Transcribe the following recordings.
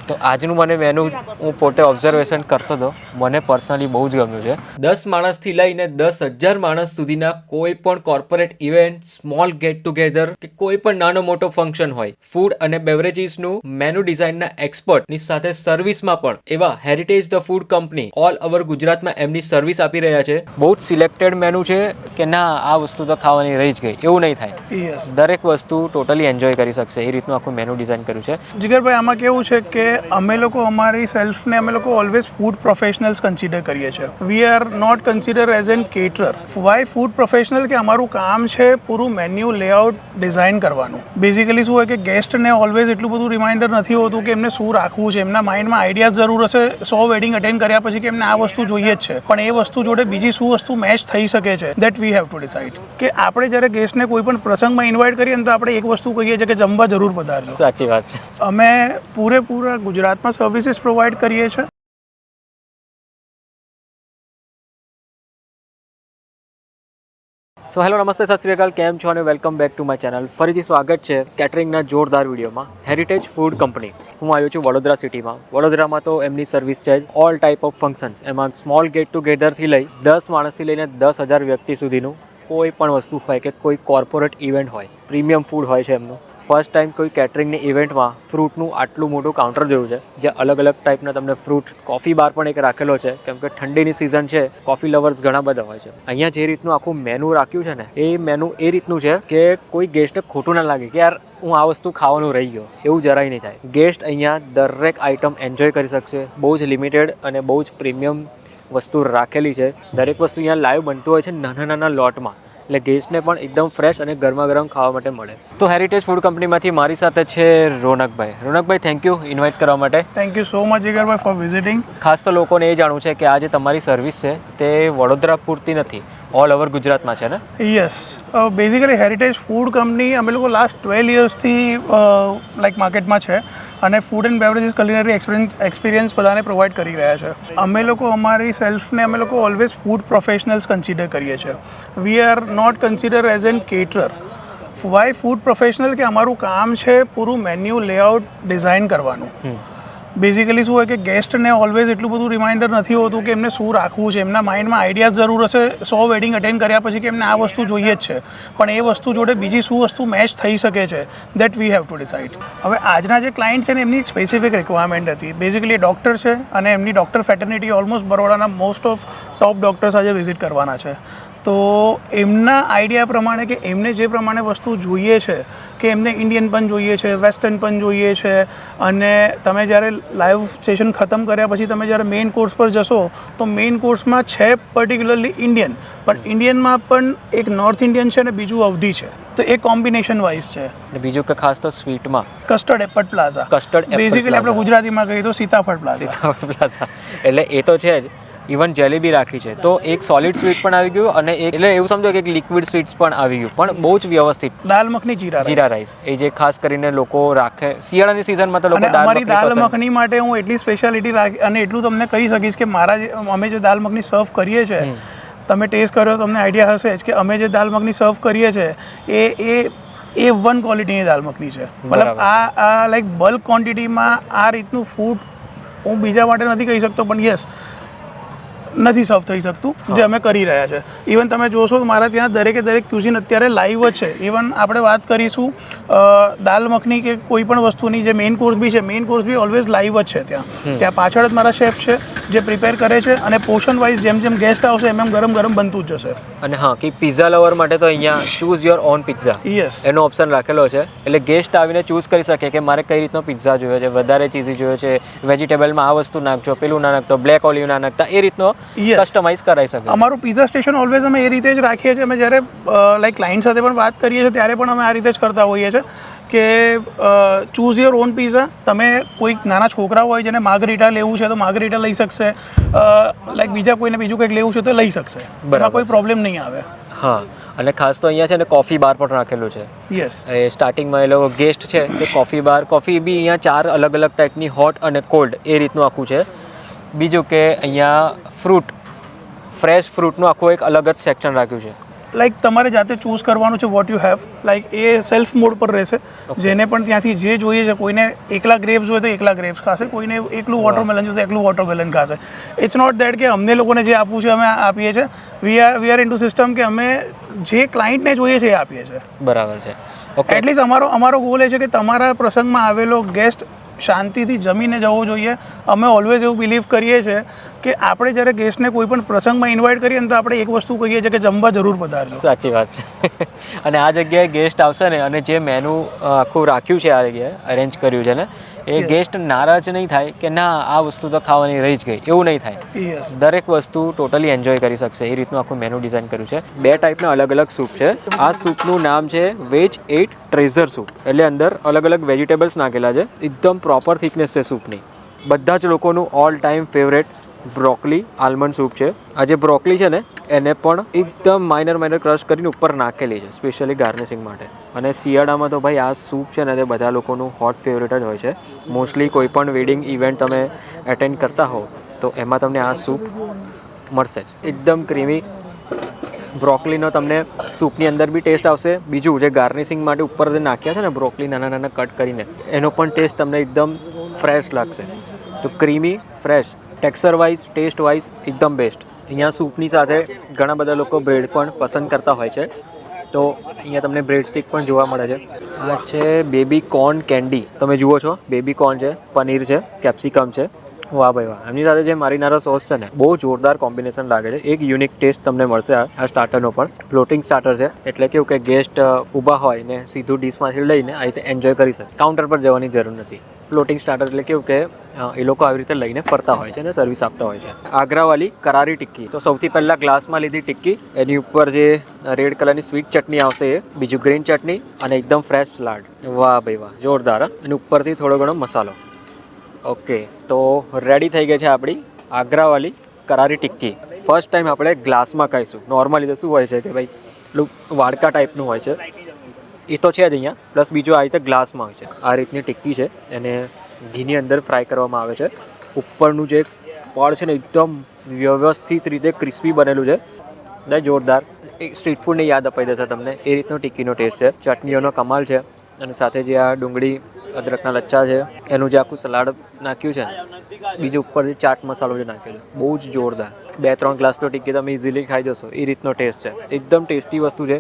તો આજનું મને મેનુ હું પોતે ઓબ્ઝર્વેશન કરતો હતો, મને પર્સનલી બહુ જ ગમ્યું છે. 10 માણસથી લઈને 10,000 માણસ સુધીના કોઈ પણ corporate event, small get together કે કોઈ પણ નાનો મોટો ફંક્શન હોય, ફૂડ અને બેવરેજીસનું મેનુ ડિઝાઇનના એક્સપર્ટની સાથે સર્વિસમાં પણ એવા heritage the food company all over ગુજરાતમાં એમની સર્વિસ આપી રહ્યા છે. બહુ જ સિલેક્ટેડ મેનુ છે કે ના આ વસ્તુ તો ખાવાની રહી જ ગઈ એવું નહીં થાય. દરેક વસ્તુ ટોટલી એન્જોય કરી શકશે એ રીતનું આખું મેનુ ડિઝાઇન કર્યું છે. જીગરભાઈ, આમાં કેવું છે કે અમે લોકો અમારી સેલ્ફને અમે લોકો ઓલવેઝ ફૂડ પ્રોફેશનલ્સ કન્સિડર કરીએ છીએ. We are not consider as an caterer. Why food professional કે અમારું કામ છે પૂરું મેન્યુ લેઆઉટ ડિઝાઇન કરવાનું. બેઝિકલી શું હોય કે ગેસ્ટને ઓલવેઝ એટલું બધું રિમાઇન્ડર નથી હોતું કે એમને શું રાખવું છે. એમના માઇન્ડમાં આઈડિયાઝ જરૂર હશે 100 વેડિંગ અટેન્ડ કર્યા પછી કે એમને આ વસ્તુ જોઈએ જ છે, પણ એ વસ્તુ જોડે બીજી શું વસ્તુ મેચ થઈ શકે છે that we have to decide. કે આપણે જ્યારે ગેસ્ટને કોઈ પણ પ્રસંગમાં ઇન્વાઇટ કરીએ ને તો આપણે એક વસ્તુ કહીએ છીએ કે જમવા જરૂર પધારજો. સાચી વાત છે. અમે પૂરેપૂરા ગુજરાતમાં સર્વિસીસ પ્રોવાઈડ કરીએ છીએ. સો હેલો, નમસ્તે, સત શ્રી અકાલ, કેમ છો અને welcome back to my channel. ફરીથી સ્વાગત છે કેટરિંગના જોરદાર વિડીયોમાં. હેરિટેજ ફૂડ કંપની, હું આવ્યો છું વડોદરા સિટીમાં. વડોદરામાં તો એમની સર્વિસ છે જ ઓલ ટાઈપ ઓફ ફંક્શન્સ, એમાં સ્મોલ ગેટ ટુગેધરથી લઈ 10 માણસથી લઈને 10,000 વ્યક્તિ સુધીનું કોઈ પણ વસ્તુ હોય કે કોઈ કોર્પોરેટ ઇવેન્ટ હોય, પ્રીમિયમ ફૂડ હોય છે એમનું. ફર્સ્ટ ટાઈમ કોઈ કેટરિંગની ઇવેન્ટમાં ફ્રૂટનું આટલું મોટું કાઉન્ટર જોયું છે, જ્યાં અલગ અલગ ટાઈપના તમને ફ્રૂટ, કોફી બાર પણ એક રાખેલો છે, કેમ કે ઠંડીની સિઝન છે, કોફી લવર્સ ઘણા બધા હોય છે. અહીંયા જે રીતનું આખું મેનુ રાખ્યું છે ને, એ મેનુ એ રીતનું છે કે કોઈ ગેસ્ટને ખોટું ના લાગે કે યાર હું આ વસ્તુ ખાવાનું રહી ગયો, એવું જરાય નહીં થાય. ગેસ્ટ અહીંયા દરેક આઇટમ એન્જોય કરી શકશે. બહુ જ લિમિટેડ અને બહુ જ પ્રીમિયમ વસ્તુ રાખેલી છે. દરેક વસ્તુ અહીંયા લાઈવ બનતું હોય છે નાના નાના લોટમાં, એટલે ગેસ્ટને પણ એકદમ ફ્રેશ અને ગરમા ગરમ ખાવા માટે મળે. તો હેરિટેજ ફૂડ કંપનીમાંથી મારી સાથે છે Ronakbhai. Ronakbhai, thank you invite કરવા માટે. Thank you so much Jigarbhai for visiting. ખાસ તો લોકોને એ જાણવું છે કે આ જે તમારી સર્વિસ છે તે વડોદરા પૂરતી નથી, ઓલ ઓવર ગુજરાતમાં છે ને? Yes, basically heritage food company અમે લોકો લાસ્ટ 12 યર્સથી લાઈક માર્કેટમાં છે અને ફૂડ એન્ડ બેવરેજીસ કુલિનરી એક્સપિરિયન્સ બધાને પ્રોવાઈડ કરી રહ્યા છે. અમે લોકો અમારી સેલ્ફને અમે લોકો ઓલવેઝ ફૂડ પ્રોફેશનલ્સ કન્સિડર કરીએ છીએ. We are not consider as an caterer. Why food professional કે અમારું કામ છે પૂરું મેન્યુ લેઆઉટ ડિઝાઇન કરવાનું. બેઝિકલી શું હોય કે ગેસ્ટને ઓલવેઝ એટલું બધું રિમાઇન્ડર નથી હોતું કે એમને શું રાખવું છે. એમના માઇન્ડમાં આઈડિયાઝ જરૂર હશે 100 વેડિંગ અટેન્ડ કર્યા પછી કે એમને આ વસ્તુ જોઈએ જ છે, પણ એ વસ્તુ જોડે બીજી શું વસ્તુ મેચ થઈ શકે છે that we have to decide. હવે આજના જે ક્લાયન્ટ છે ને એમની એક સ્પેસિફિક રિક્વાયરમેન્ટ હતી. બેઝિકલી ડૉક્ટર છે અને એમની ડૉક્ટર ફેટર્નિટી ઓલમોસ્ટ બરોડાના મોસ્ટ ઓફ ટોપ ડૉક્ટર્સ આજે વિઝિટ કરવાના છે. તો એમના આઈડિયા પ્રમાણે કે એમને જે પ્રમાણે વસ્તુ જોઈએ છે કે એમને ઇન્ડિયન પણ જોઈએ છે, વેસ્ટર્ન પણ જોઈએ છે, અને તમે જ્યારે લાઈવ સેશન ખતમ કર્યા પછી તમે જ્યારે મેઇન કોર્સ પર જશો તો મેઇન કોર્સમાં છે પર્ટિક્યુલરલી ઇન્ડિયન, પણ ઇન્ડિયનમાં પણ એક નોર્થ ઇન્ડિયન છે અને બીજું અવધી છે. તો એ કોમ્બિનેશન વાઇઝ છે. બીજું કે ખાસ તો સ્વીટમાં custard apple plaza. Custard basically આપણે ગુજરાતીમાં કહીએ તો સીતાફળ પ્લાઝા. એટલે એ તો છે જ. ઇવન જેલેબી રાખી છે, તો એક સોલિડ સ્વીટ પણ આવી ગયું અને એક એટલે એવું સમજો કે એક લિક્વિડ સ્વીટ્સ પણ આવી ગયું, પણ બહુ જ વ્યવસ્થિત. દાલ મખની જીરા રાઈસ, એ જે ખાસ કરીને લોકો રાખે શિયાળાની સિઝનમાં તો લોકો અમારી દાલ મખની માટે હું એટલી સ્પેશિયાલિટી રાખી અને એટલું તમને કહી શકીશ કે અમે જે દાલ મખની સર્વ કરીએ છીએ, તમે ટેસ્ટ કર્યો તમને આઈડિયા હશે જ કે અમે જે દાલ મખની સર્વ કરીએ છીએ એ વન ક્વોલિટીની દાલ મખની છે. મતલબ આ લાઈક બલ્ક ક્વોન્ટિટીમાં આ રીતનું ફૂડ હું બીજા માટે નથી કહી શકતો, પણ યસ નથી સર્વ થઈ શકતું જે અમે કરી રહ્યા છે. ઇવન તમે જોશો તો મારા ત્યાં દરેકે દરેક ક્યુઝિન અત્યારે લાઈવ જ છે. ઇવન આપણે વાત કરીશું દાલ મખની કે કોઈ પણ વસ્તુની જે મેઇન કોર્સ બી છે, મેઇન કોર્સ બી ઓલવેઝ લાઈવ જ છે. ત્યાં પાછળ જ મારા શેફ છે જે પ્રિપેર કરે છે અને પોર્શન વાઇઝ જેમ જેમ ગેસ્ટ આવશે એમ ગરમ ગરમ બનતું જ જશે. અને હા, કે પિઝા લવર માટે તો અહીંયા choose your own pizza, yes, એનો ઓપ્શન રાખેલો છે. એટલે ગેસ્ટ આવીને ચૂઝ કરી શકે કે મારે કઈ રીતનો પિઝા જોઈએ છે, વધારે ચીઝી જોઈએ છે, વેજીટેબલમાં આ વસ્તુ નાખજો, પેલું ના નાખતો, બ્લેક ઓલિવ ના નાખતા, એ રીતનો કસ્ટમાઇઝ કરાવી શકે. અમારું પિઝા સ્ટેશન ઓલવેઝ અમે એ રીતે જ રાખીએ છીએ. અમે જ્યારે લાઈક ક્લાયન્ટ સાથે પણ વાત કરીએ છીએ ત્યારે પણ અમે આ રીતે જ કરતા હોઈએ છીએ કે ચૂઝ યોર ઓન પિઝા. તમે કોઈક નાના છોકરાઓ હોય જેને માર્ગરીટા લેવું છે તો માર્ગરીટા લઈ શકશે, લાઈક બીજા કોઈને બીજું કંઈક લેવું છે તો લઈ શકશે, એમાં કોઈ પ્રોબ્લેમ નહીં આવે. હા, અને ખાસ તો અહીંયા છે ને કોફી બાર પણ રાખેલું છે. યસ, એ સ્ટાર્ટિંગમાં એ લોકો ગેસ્ટ છે તે કોફી બાર, કોફી બી અહીંયા 4 અલગ અલગ ટાઈપની હોટ અને કોલ્ડ એ રીતનું આખું છે. બીજું કે અહીંયા ફ્રૂટ, ફ્રેશ ફ્રૂટનું આખું એક અલગ જ સેક્શન રાખ્યું છે. લાઈક તમારે જાતે ચૂઝ કરવાનું છે what you have, like A self mode પર રહેશે. જેને પણ ત્યાંથી જે જોઈએ છે, કોઈને એકલા ગ્રેપ્સ હોય તો એકલા ગ્રેપ્સ ખાશે, કોઈને એકલું વોટરમેલન જોઈએ તો એકલું વોટરમેલન ખાશે. ઇટ્સ નોટ દેટ કે અમને લોકોને જે આપવું છે અમે આપીએ છીએ. વી આર ઇન્ટુ સિસ્ટમ કે અમે જે ક્લાયન્ટને જોઈએ છે એ આપીએ છીએ. બરાબર છે. ઓકે, એટલીસ્ટ અમારો ગોલ એ છે કે તમારા પ્રસંગમાં આવેલો ગેસ્ટ શાંતિથી જમીને જવો જોઈએ. અમે ઓલવેઝ એવું બિલીવ કરીએ છીએ કે આપણે જ્યારે ગેસ્ટને કોઈ પણ પ્રસંગમાં ઇન્વાઇટ કરીએ ને તો આપણે એક વસ્તુ કહીએ છીએ કે જમવા જરૂર પધારજો. સાચી વાત છે. અને આ જગ્યાએ ગેસ્ટ આવશે ને અને જે મેનુ આખું રાખ્યું છે, આ જગ્યાએ અરેન્જ કર્યું છે ને, એ ગેસ્ટ નારાજ નહીં થાય કે ના આ વસ્તુ તો ખાવાની રહી જ ગઈ, એવું નહીં થાય. યસ, દરેક વસ્તુ ટોટલી એન્જોય કરી શકશે એ રીતનું આખું મેનુ ડિઝાઇન કર્યું છે. 2 ટાઈપના અલગ અલગ સૂપ છે. આ સૂપનું નામ છે વેજ 8 ટ્રેઝર સૂપ, એટલે અંદર અલગ અલગ વેજીટેબલ્સ નાખેલા છે. એકદમ પ્રોપર થિકનેસ છે સૂપની. બધા જ લોકોનું all time favourite broccoli almond soup છે. આ જે બ્રોકલી છે ને એને પણ એકદમ માઇનર ક્રશ કરીને ઉપર નાખેલી છે સ્પેશિયલી ગાર્નિશિંગ માટે. અને શિયાળામાં તો ભાઈ આ સૂપ છે ને તે બધા લોકોનું હોટ ફેવરેટ જ હોય છે. મોસ્ટલી કોઈ પણ વેડિંગ ઇવેન્ટ તમે એટેન્ડ કરતા હો તો એમાં તમને આ સૂપ મળશે જ. એકદમ ક્રીમી બ્રોકલીનો તમને સૂપની અંદર બી ટેસ્ટ આવશે. બીજું જે ગાર્નિશિંગ માટે ઉપર જે નાખ્યા છે ને બ્રોકલી નાના કટ કરીને, એનો પણ ટેસ્ટ તમને એકદમ ફ્રેશ લાગશે. તો creamy, fresh, texture wise, taste wise એકદમ બેસ્ટ. અહીંયા સૂપની સાથે ઘણા બધા લોકો બ્રેડ પણ પસંદ કરતા હોય છે, તો અહીંયા તમને બ્રેડ સ્ટિક પણ જોવા મળે છે. આ છે બેબી કોર્ન કેન્ડી. તમે જુઓ છો બેબી કોર્ન છે, પનીર છે, કેપ્સિકમ છે. વાહ ભાઈ વાહ. એમની સાથે જે મારીનારો સોસ છે ને, બહુ જોરદાર કોમ્બિનેશન લાગે છે. એક યુનિક ટેસ્ટ તમને મળશે આ સ્ટાર્ટરનો પણ. ફ્લોટિંગ સ્ટાર્ટર છે, એટલે કેવું કે ગેસ્ટ ઊભા હોય ને સીધું ડીશમાંથી લઈને આ રીતે એન્જોય કરી શકે. કાઉન્ટર પર જવાની જરૂર નથી. ફ્લોટિંગ સ્ટાર્ટર એટલે કેવું કે એ લોકો આવી રીતે લઈને ફરતા હોય છે અને સર્વિસ આપતા હોય છે. આગ્રાવાલી કરારી ટિક્કી. તો સૌથી પહેલાં ગ્લાસમાં લીધી ટિક્કી, એની ઉપર જે રેડ કલરની સ્વીટ ચટણી આવશે એ, બીજું ગ્રીન ચટણી અને એકદમ ફ્રેશ સલાડ. વાહ ભાઈ વાહ, જોરદાર. અને ઉપરથી થોડો ઘણો મસાલો. ઓકે, તો રેડી થઈ ગઈ છે આપણી આગ્રાવાલી કરારી ટિક્કી. ફર્સ્ટ ટાઈમ આપણે ગ્લાસમાં ખાઈશું. નોર્મલી તો શું હોય છે કે ભાઈ પેલું વાડકા ટાઈપનું હોય છે, એ તો છે જ અહીંયા. પ્લસ બીજું આ રીતે ગ્લાસમાં હોય છે. આ રીતની ટિક્કી છે, એને ઘીની અંદર ફ્રાય કરવામાં આવે છે. ઉપરનું જે પડ છે ને એકદમ વ્યવસ્થિત રીતે ક્રિસ્પી બનેલું છે. જોરદાર. એક સ્ટ્રીટ ફૂડની યાદ અપાઈ દેશે તમને, એ રીતનો ટિક્કીનો ટેસ્ટ છે. ચટણીઓનો કમાલ છે. અને સાથે જે આ ડુંગળી અદરકના લચ્છા છે, એનું જે આખું સલાડ નાખ્યું છે ને, બીજું ઉપરથી ચાટ મસાલો જે નાખ્યો છે, બહુ જ જોરદાર. 2-3 ગ્લાસ તો ટિક્કી તમે ઇઝીલી ખાઈ જશો, એ રીતનો ટેસ્ટ છે. એકદમ ટેસ્ટી વસ્તુ છે.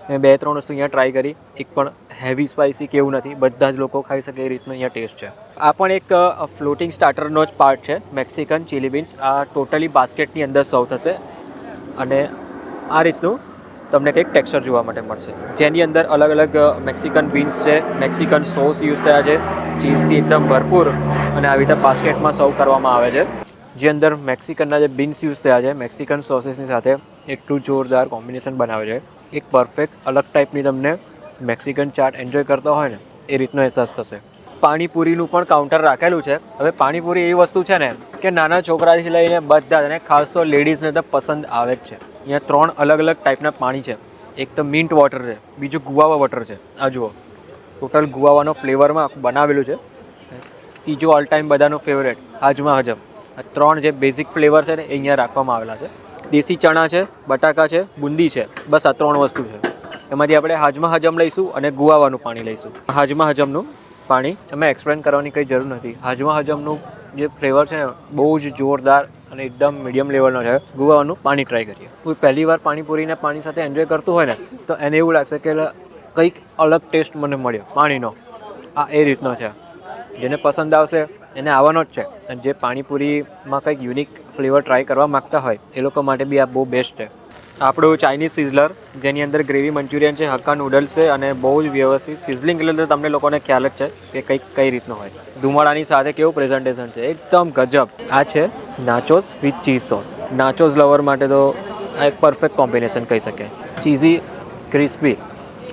મેં 2-3 વસ્તુ અહીંયા ટ્રાય કરી, એક પણ હેવી સ્પાઇસી કે એવું નથી, બધા જ લોકો ખાઈ શકે એ રીતનો અહીંયા ટેસ્ટ છે. આ પણ એક ફ્લોટિંગ સ્ટાર્ટરનો જ પાર્ટ છે, મેક્સિકન ચીલી બીન્સ. આ ટોટલી બાસ્કેટની અંદર સર્વ થશે અને આ રીતનું તમને કંઈક ટેક્સચર જોવા માટે મળશે, જેની અંદર અલગ અલગ મેક્સિકન બીન્સ છે, મેક્સિકન સોસ યુઝ થયા છે, ચીઝથી એકદમ ભરપૂર, અને આવી રીતે બાસ્કેટમાં સર્વ કરવામાં આવે છે. જે અંદર મેક્સિકનના જે બીન્સ યુઝ થયા છે મેક્સિકન સોસીસની સાથે એટલું જોરદાર કોમ્બિનેશન બનાવે છે. એક પરફેક્ટ અલગ ટાઈપની તમને મેક્સિકન ચાટ એન્જોય કરતા હોય ને એ રીતનો અહેસાસ થશે. પાણીપુરીનું પણ કાઉન્ટર રાખેલું છે. હવે પાણીપુરી એવી વસ્તુ છે ને કે નાના છોકરાથી લઈને બધા જ, અને ખાસ તો લેડીઝને તો પસંદ આવે જ છે. અહીંયા 3 અલગ અલગ ટાઈપના પાણી છે. એક તો મિન્ટ વોટર છે, બીજું ગુઆવા વોટર છે. આ જુઓ, ટોટલ ગુઆવાનો ફ્લેવરમાં બનાવેલું છે. ત્રીજું ઓલ ટાઈમ બધાનો ફેવરેટ હાજમા હજમ. આ 3 જે બેઝિક ફ્લેવર છે ને એ અહીંયા રાખવામાં આવેલા છે. દેશી ચણા છે, બટાકા છે, બુંદી છે, બસ આ 3 વસ્તુ છે. એમાંથી આપણે હાજમા હજમ લઈશું અને ગુઆવાનું પાણી લઈશું. હાજમા હજમનું પાણી અમે એક્સપ્લેન કરવાની કંઈ જરૂર નથી. હાજમા હજમનું જે ફ્લેવર છે ને બહુ જ જોરદાર અને એકદમ મીડિયમ લેવલનો છે. ગુઆવાનું પાણી ટ્રાય કરીએ. કોઈ પહેલી વાર પાણીપુરીના પાણી સાથે એન્જોય કરતું હોય ને તો એને એવું લાગશે કે કંઈક અલગ ટેસ્ટ મને મળ્યો પાણીનો. આ એ રીતનો છે. જેને પસંદ આવશે એને આવવાનો જ છે. અને જે પાણીપુરીમાં કંઈક યુનિક ફ્લેવર ટ્રાય કરવા માગતા હોય એ લોકો માટે બી આ બહુ બેસ્ટ છે. આપણું ચાઇનીઝ સિઝલર, જેની અંદર ગ્રેવી મંચુરિયન છે, હક્કા નૂડલ્સ છે, અને બહુ જ વ્યવસ્થિત સિઝલિંગ એટલે તમને લોકોને ખ્યાલ જ છે કે કઈ રીતનું હોય. ધુમાડાની સાથે કેવું પ્રેઝન્ટેશન છે, એકદમ ગજબ. આ છે nachos with cheese sauce. Nachos lover માટે તો આ એક પરફેક્ટ કોમ્બિનેશન કહી શકાય. ચીઝી, ક્રિસ્પી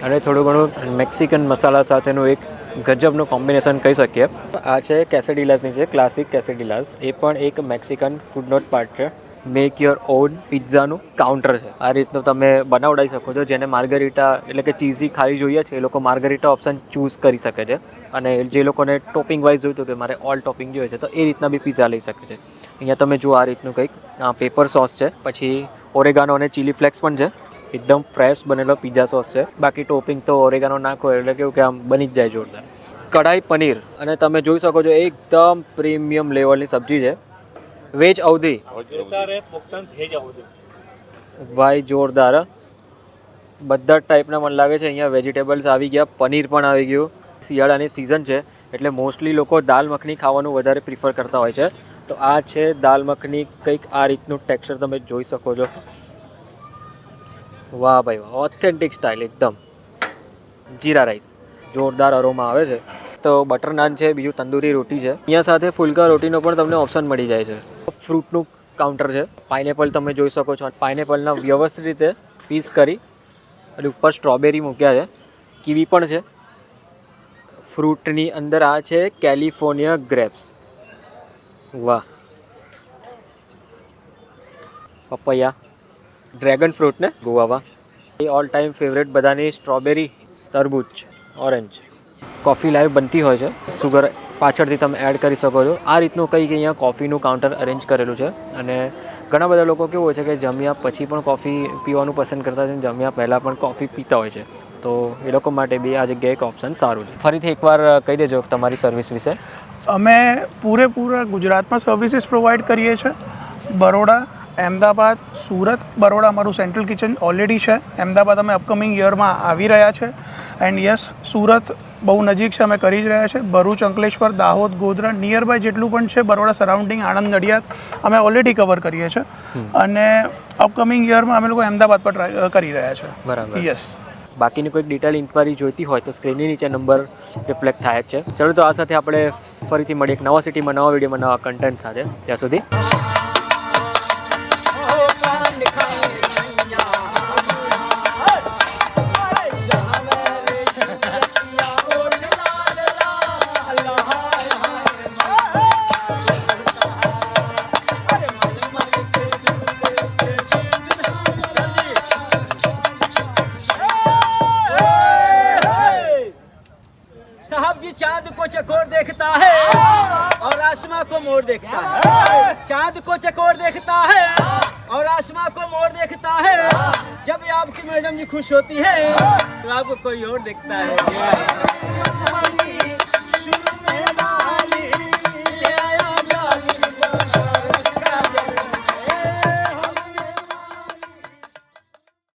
અને થોડું ઘણું મેક્સિકન મસાલા સાથેનું એક ગજબનું કોમ્બિનેશન કહી શકીએ. આ છે કેસેડિલાસની છે, ક્લાસિક કેસેડિલાસ. એ પણ એક મેક્સિકન ફૂડનો જ પાર્ટ છે. મેક યોર ઓન પિઝાનું કાઉન્ટર છે. આ રીતનું તમે બનાવડાવી શકો છો. જેને માર્ગરીટા એટલે કે ચીઝી ખાવી જોઈએ છે એ લોકો માર્ગરીટા ઓપ્શન ચૂઝ કરી શકે છે. અને જે લોકોને ટોપિંગ વાઇઝ જોઈતું કે મારે ઓલ ટોપિંગ જોઈએ છે તો એ રીતના બી પિઝા લઈ શકે છે. અહીંયા તમે જુઓ આ રીતનું કંઈક પેપર સોસ છે, પછી ઓરેગાનો અને ચીલી ફ્લેક્સ પણ છે. એકદમ ફ્રેશ બનેલો પિઝા સોસ છે. બાકી ટોપિંગ તો ઓરેગાનો નાખો એટલે કેવું કે આમ બની જ જાય જોરદાર. કઢાઈ પનીર અને તમે જોઈ શકો છો એકદમ પ્રીમિયમ લેવલની સબ્જી છે. વેજ અવધી ભાઈ જોરદાર. બધા જ ટાઈપના મને લાગે છે અહીંયા વેજીટેબલ્સ આવી ગયા, પનીર પણ આવી ગયું. શિયાળાની સિઝન છે એટલે મોસ્ટલી લોકો દાલ મખની ખાવાનું વધારે પ્રિફર કરતા હોય છે. તો આ છે દાલ મખની, કંઈક આ રીતનું ટેક્સચર તમે જોઈ શકો છો. વાહ ભાઈ વાહ, ઓથેન્ટિક સ્ટાઇલ એકદમ. જીરા રાઈસ જોરદાર અરોમાં આવે છે. તો બટર નાન છે, બીજું તંદૂરી રોટી છે. અહીંયા સાથે ફુલકા રોટીનો પણ તમને ઓપ્શન મળી જાય છે. ફ્રૂટનું કાઉન્ટર છે. પાઇનેપલ તમે જોઈ શકો છો. પાઇનેપલના વ્યવસ્થિત રીતે પીસ કરી અને ઉપર સ્ટ્રોબેરી મૂક્યા છે. કીવી પણ છે. ફ્રૂટની અંદર આ છે કેલિફોર્નિયા ગ્રેપ્સ. વાહ. પપૈયા, ડ્રેગન ફ્રૂટ ને ગોવા. એ ઓલ ટાઈમ ફેવરેટ બધાની સ્ટ્રોબેરી, તરબૂચ, ઓરેન્જ. કોફી લાઈવ બનતી હોય છે, સુગર પાછળથી તમે એડ કરી શકો છો. આ રીતનું કંઈક અહીંયા કોફીનું કાઉન્ટર અરેન્જ કરેલું છે. અને ઘણા બધા લોકો કેવું હોય છે કે જમ્યા પછી પણ કોફી પીવાનું પસંદ કરતા હોય છે, જમ્યા પહેલાં પણ કોફી પીતા હોય છે. તો એ લોકો માટે બી આ જગ્યાએ એક ઓપ્શન સારું છે. ફરીથી એકવાર કહી દેજો તમારી સર્વિસ વિશે. અમે પૂરેપૂરા ગુજરાતમાં સર્વિસીસ પ્રોવાઈડ કરીએ છીએ. બરોડા, અમદાવાદ, સુરત. બરોડા અમારું સેન્ટ્રલ કિચન ઓલરેડી છે. અમદાવાદ અમે અપકમિંગ યરમાં આવી રહ્યા છે. એન્ડ યસ, સુરત બહુ નજીક છે, અમે કરી જ રહ્યા છે. ભરૂચ, અંકલેશ્વર, દાહોદ, ગોધરા નિયર બાય જેટલું પણ છે, બરોડા સરાઉન્ડિંગ, આણંદ, નડિયાદ અમે ઓલરેડી કવર કરીએ છીએ. અને અપકમિંગ યરમાં અમે લોકો અમદાવાદ પર ટ્રાય કરી રહ્યા છે. બરાબર. યસ. બાકીની કોઈક ડિટેલ ઇન્ક્વાયરી જોઈતી હોય તો સ્ક્રીનની નીચે નંબર રિફ્લેક્ટ થાય જ છે. ચલો તો આ સાથે આપણે ફરીથી મળીએ એક નવા સિટીમાં, નવા વિડીયોમાં, નવા કન્ટેન્ટ સાથે. ત્યાં સુધી साहब जी चांद को चकोर देखता है और आसमां को मोर देखता है. चांद को चकोर देखता है और आसमां को मोर देखता है. जब आपकी मैडम जी खुश होती है तो आपको कोई और देखता है.